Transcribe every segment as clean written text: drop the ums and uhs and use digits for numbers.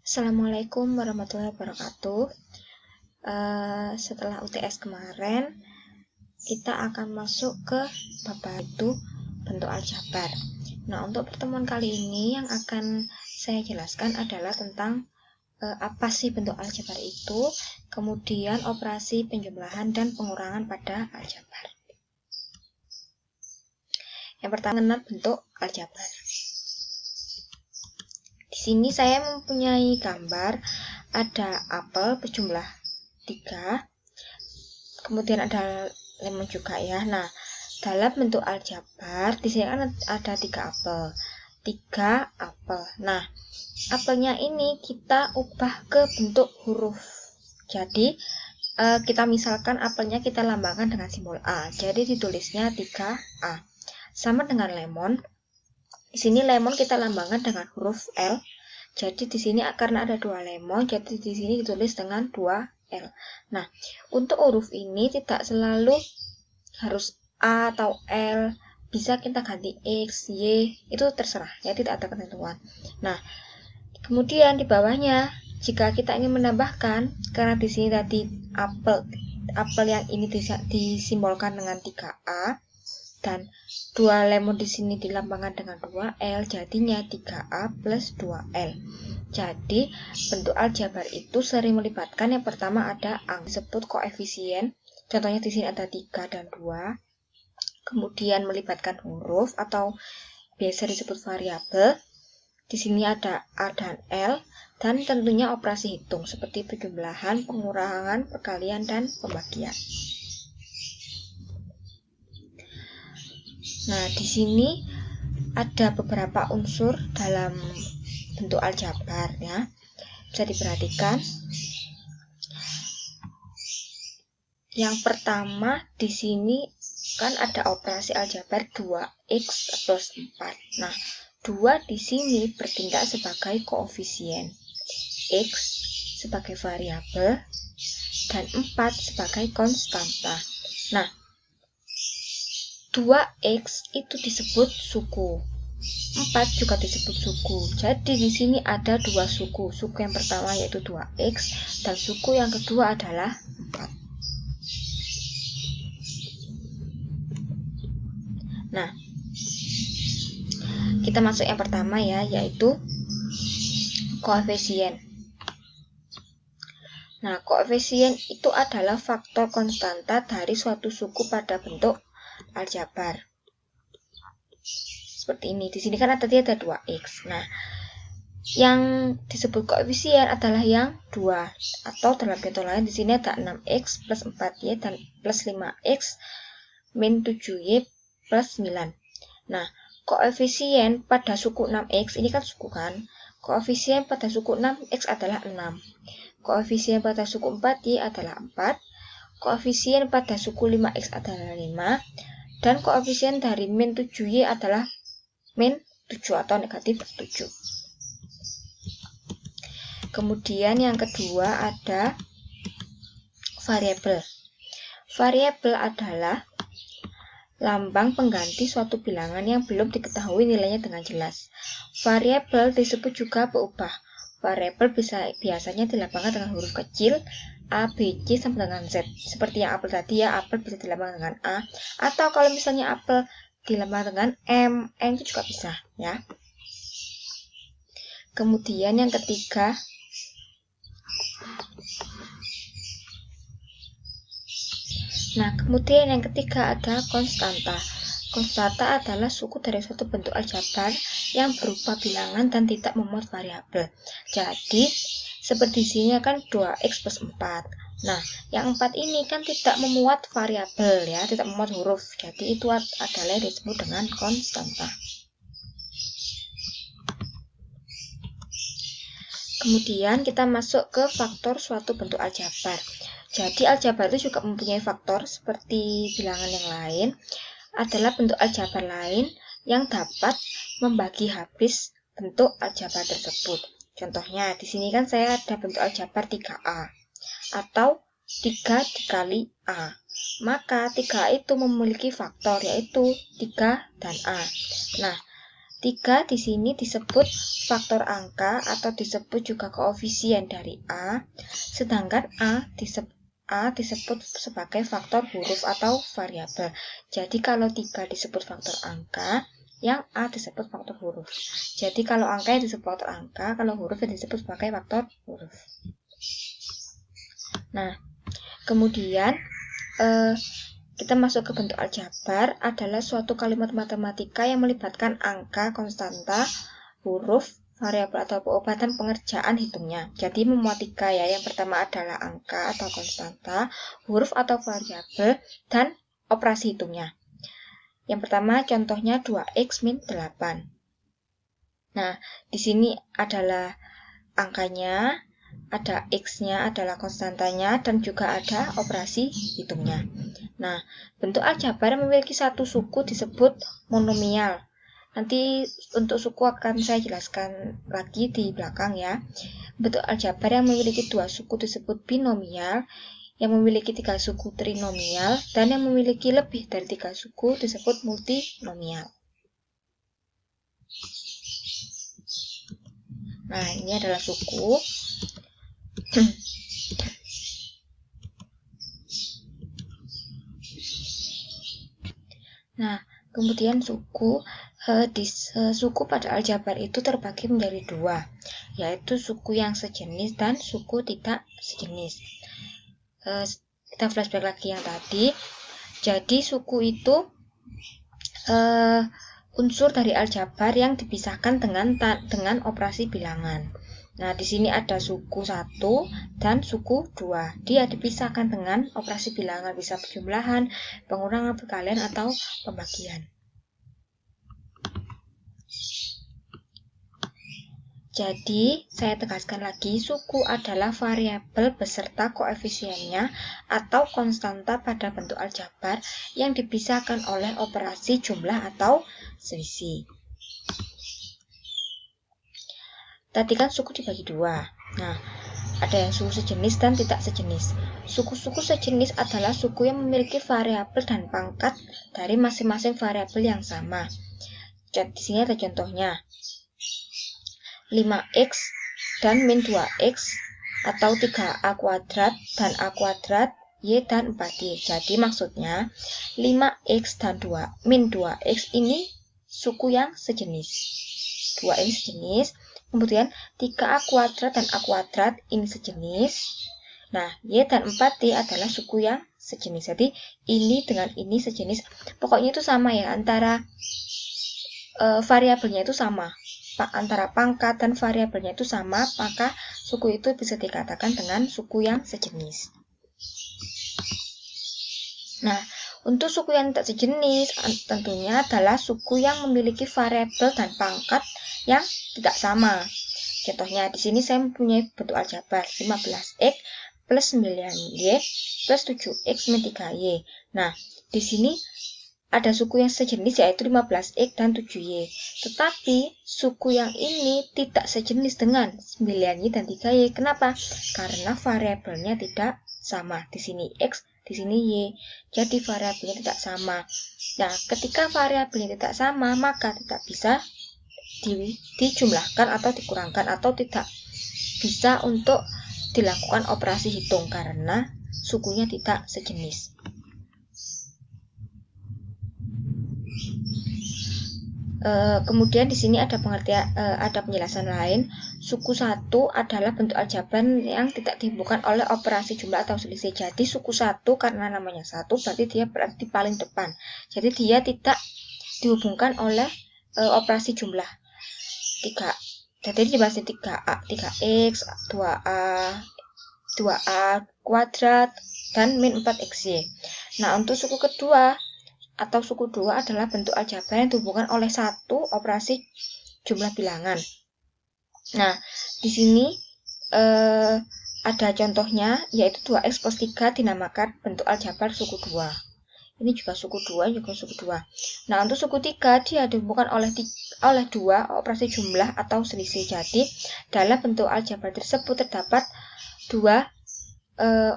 Assalamualaikum warahmatullahi wabarakatuh. Setelah UTS kemarin, kita akan masuk ke bab baru bentuk aljabar. Nah, untuk pertemuan kali ini yang akan saya jelaskan adalah tentang apa sih bentuk aljabar itu, kemudian operasi penjumlahan dan pengurangan pada aljabar. Yang pertama, mengenal bentuk aljabar. Di sini saya mempunyai gambar ada apel berjumlah 3, kemudian ada lemon juga ya. Nah, dalam bentuk aljabar di sini kan ada 3 apel. 3 apel. Nah, apelnya ini kita ubah ke bentuk huruf. Jadi, kita misalkan apelnya kita lambangkan dengan simbol A. Jadi ditulisnya 3A. Sama dengan lemon. Di sini lemon kita lambangkan dengan huruf L. Jadi di sini karena ada 2 lemon, jadi di sini ditulis dengan 2L. Nah, untuk huruf ini tidak selalu harus A atau L, bisa kita ganti X, Y, itu terserah ya, tidak ada ketentuan. Nah, kemudian di bawahnya jika kita ingin menambahkan, karena di sini tadi apel yang ini disimbolkan dengan 3A dan 2 lemon di sini dilambangkan dengan 2L, jadinya 3A plus 2L. Jadi, bentuk aljabar itu sering melibatkan yang pertama ada angka disebut koefisien. Contohnya di sini ada 3 dan 2. Kemudian melibatkan huruf atau biasa disebut variabel. Di sini ada A dan L, dan tentunya operasi hitung seperti penjumlahan, pengurangan, perkalian, dan pembagian. Nah, di sini ada beberapa unsur dalam bentuk aljabar ya. Bisa diperhatikan. Yang pertama di sini kan ada operasi aljabar 2x plus 4. Nah, 2 di sini bertindak sebagai koefisien, x sebagai variabel, dan 4 sebagai konstanta. Nah, 2x itu disebut suku, 4 juga disebut suku. Jadi di sini ada 2 suku. Suku yang pertama yaitu 2x dan suku yang kedua adalah 4. Nah, kita masuk yang pertama ya, yaitu koefisien. Nah, koefisien itu adalah faktor konstanta dari suatu suku pada bentuk aljabar. Seperti ini. Di sini kan tadi ada 2x. Nah, yang disebut koefisien adalah yang 2, atau dalam contoh lain di sini ada 6x plus 4y dan plus 5x min 7y plus 9. Nah, koefisien pada suku 6x ini kan suku kan. Koefisien pada suku 6x adalah 6. Koefisien pada suku 4y adalah 4. Koefisien pada suku 5x adalah 5. Dan koefisien dari min 7y adalah min 7 atau negatif 7. Kemudian yang kedua ada variabel. Variabel adalah lambang pengganti suatu bilangan yang belum diketahui nilainya dengan jelas. Variabel disebut juga peubah. Variabel biasanya dilambangkan dengan huruf kecil A, B, C sampai dengan Z. Seperti yang apel tadi ya, apel bisa dilambangkan dengan A. Atau kalau misalnya apel dilambangkan dengan M itu juga bisa ya. Kemudian yang ketiga, ada konstanta. Konstanta adalah suku dari suatu bentuk aljabar yang berupa bilangan dan tidak memuat variabel. Jadi, seperti sini kan 2x plus 4. Nah, yang 4 ini kan tidak memuat variabel ya, tidak memuat huruf. Jadi, itu adalah yang disebut dengan konstanta. Kemudian kita masuk ke faktor suatu bentuk aljabar. Jadi aljabar itu juga mempunyai faktor seperti bilangan yang lain. Adalah bentuk aljabar lain yang dapat membagi habis bentuk aljabar tersebut. Contohnya di sini kan saya ada bentuk aljabar 3A atau 3 dikali A. Maka 3A itu memiliki faktor yaitu 3 dan A. Nah, 3 di sini disebut faktor angka atau disebut juga koefisien dari A, sedangkan A disebut sebagai faktor huruf atau variabel. Jadi kalau 3 disebut faktor angka, yang A disebut faktor huruf. Jadi kalau angka disebut faktor angka, kalau huruf disebut sebagai faktor huruf. Nah, kemudian kita masuk ke bentuk aljabar adalah suatu kalimat matematika yang melibatkan angka, konstanta, huruf, variabel atau dan pengerjaan hitungnya. Jadi memuat 3 ya. Yang pertama adalah angka atau konstanta, huruf atau variabel, dan operasi hitungnya. Yang pertama contohnya 2x min 8. Nah, di sini adalah angkanya, ada x-nya, adalah konstantanya, dan juga ada operasi hitungnya. Nah, bentuk aljabar yang memiliki satu suku disebut monomial. Nanti untuk suku akan saya jelaskan lagi di belakang ya. Bentuk aljabar yang memiliki 2 suku disebut binomial, yang memiliki 3 suku trinomial, dan yang memiliki lebih dari 3 suku disebut multinomial. Nah, ini adalah suku. Nah, kemudian suku pada aljabar itu terbagi menjadi 2, yaitu suku yang sejenis dan suku tidak sejenis. Kita flashback lagi yang tadi. Jadi suku itu unsur dari aljabar yang dipisahkan dengan operasi bilangan. Nah, di sini ada suku 1 dan suku 2. Dia dipisahkan dengan operasi bilangan, bisa penjumlahan, pengurangan, perkalian, atau pembagian. Jadi, saya tegaskan lagi, suku adalah variabel beserta koefisiennya atau konstanta pada bentuk aljabar yang dipisahkan oleh operasi jumlah atau selisih. Tadi kan suku dibagi 2. Nah, ada yang suku sejenis dan tidak sejenis. Suku-suku sejenis adalah suku yang memiliki variabel dan pangkat dari masing-masing variabel yang sama. Di sini ada contohnya. 5x dan min 2x, atau 3a kuadrat dan a kuadrat, y dan 4y. Jadi maksudnya 5x dan min 2x ini suku yang sejenis. 2x sejenis. Kemudian 3a kuadrat dan a kuadrat ini sejenis. Nah, y dan 4y adalah suku yang sejenis. Jadi ini dengan ini sejenis. Pokoknya itu sama ya, antara variabelnya itu sama. Antara pangkat dan variabelnya itu sama, maka suku itu bisa dikatakan dengan suku yang sejenis. Nah, untuk suku yang tidak sejenis tentunya adalah suku yang memiliki variabel dan pangkat yang tidak sama. Contohnya di sini saya mempunyai bentuk aljabar 15x plus 9y plus 7x min 3y. Nah, di sini ada suku yang sejenis yaitu 15x dan 7y. Tetapi suku yang ini tidak sejenis dengan 9y dan 3y. Kenapa? Karena variabelnya tidak sama. Di sini x, di sini y. Jadi variabelnya tidak sama. Nah, ketika variabelnya tidak sama, maka tidak bisa dijumlahkan atau dikurangkan, atau tidak bisa untuk dilakukan operasi hitung karena sukunya tidak sejenis. Kemudian di sini ada penjelasan lain. Suku 1 adalah bentuk aljabar yang tidak dihubungkan oleh operasi jumlah atau selisih. Jadi suku 1 karena namanya 1 berarti dia berada di paling depan. Jadi dia tidak dihubungkan oleh operasi jumlah. 3. Jadi dibahas 3a, 3x, 2a kuadrat dan min 4xy. Nah, untuk suku kedua atau suku 2 adalah bentuk aljabar yang dihubungkan oleh satu operasi jumlah bilangan. Nah, di sini ada contohnya, yaitu 2x plus 3 dinamakan bentuk aljabar suku 2. Ini juga suku 2, juga suku 2. Nah, untuk suku 3 dia dihubungkan oleh 2 operasi jumlah atau selisih. Jadi, dalam bentuk aljabar tersebut terdapat 2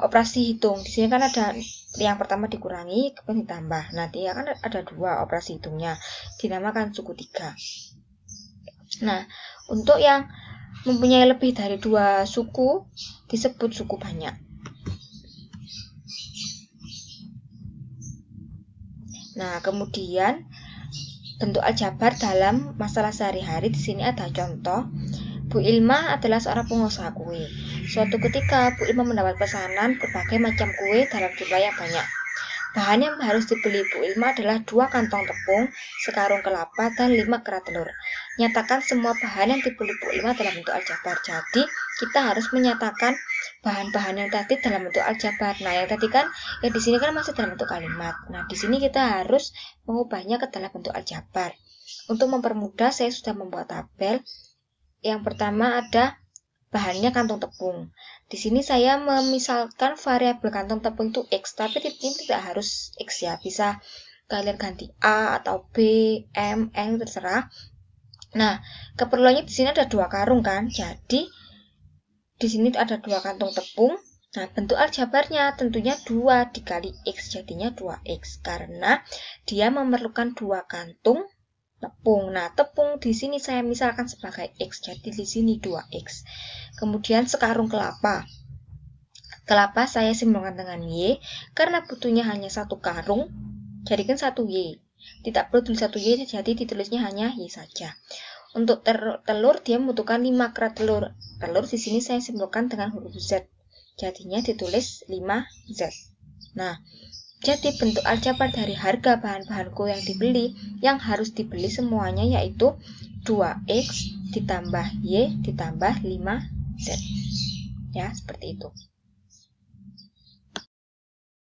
operasi hitung. Di sini kan ada yang pertama dikurangi, kemudian ditambah. Nah, dia kan ada 2 operasi hitungnya. Dinamakan suku 3. Nah, untuk yang mempunyai lebih dari 2 suku disebut suku banyak. Nah, kemudian bentuk aljabar dalam masalah sehari-hari di sini ada contoh. Bu Ilma adalah seorang pengusaha kue. Suatu ketika Bu Ilma mendapat pesanan berbagai macam kue dalam jumlah yang banyak. Bahan yang harus dibeli Bu Ilma adalah 2 kantong tepung, sekarung kelapa, dan 5 kerat telur. Nyatakan semua bahan yang dibeli Bu Ilma dalam bentuk aljabar. Jadi, kita harus menyatakan bahan-bahan yang tadi dalam bentuk aljabar. Nah, yang tadi kan, di sini kan masih dalam bentuk kalimat. Nah, di sini kita harus mengubahnya ke dalam bentuk aljabar. Untuk mempermudah, saya sudah membuat tabel. Yang pertama ada bahannya kantong tepung. Di sini saya memisalkan variabel kantong tepung itu X, tapi ini tidak harus X ya. Bisa kalian ganti A atau B, M, N, terserah. Nah, keperluannya di sini ada 2 karung kan. Jadi di sini ada 2 kantong tepung. Nah, bentuk aljabarnya tentunya 2 dikali X, jadinya 2X karena dia memerlukan 2 kantung tepung. Nah, tepung di sini saya misalkan sebagai X, jadi di sini 2X. Kemudian sekarung kelapa. Kelapa saya simbolkan dengan Y, karena butuhnya hanya 1 karung, jadikan 1 Y. Tidak perlu tulis 1 Y, jadi ditulisnya hanya Y saja. Untuk telur, dia membutuhkan 5 kerat telur. Telur di sini saya simbolkan dengan huruf Z, jadinya ditulis 5Z. Nah, jadi bentuk aljabar dari harga bahan-bahan kue yang dibeli, yang harus dibeli semuanya yaitu 2X ditambah Y ditambah 5Z. Ya, seperti itu.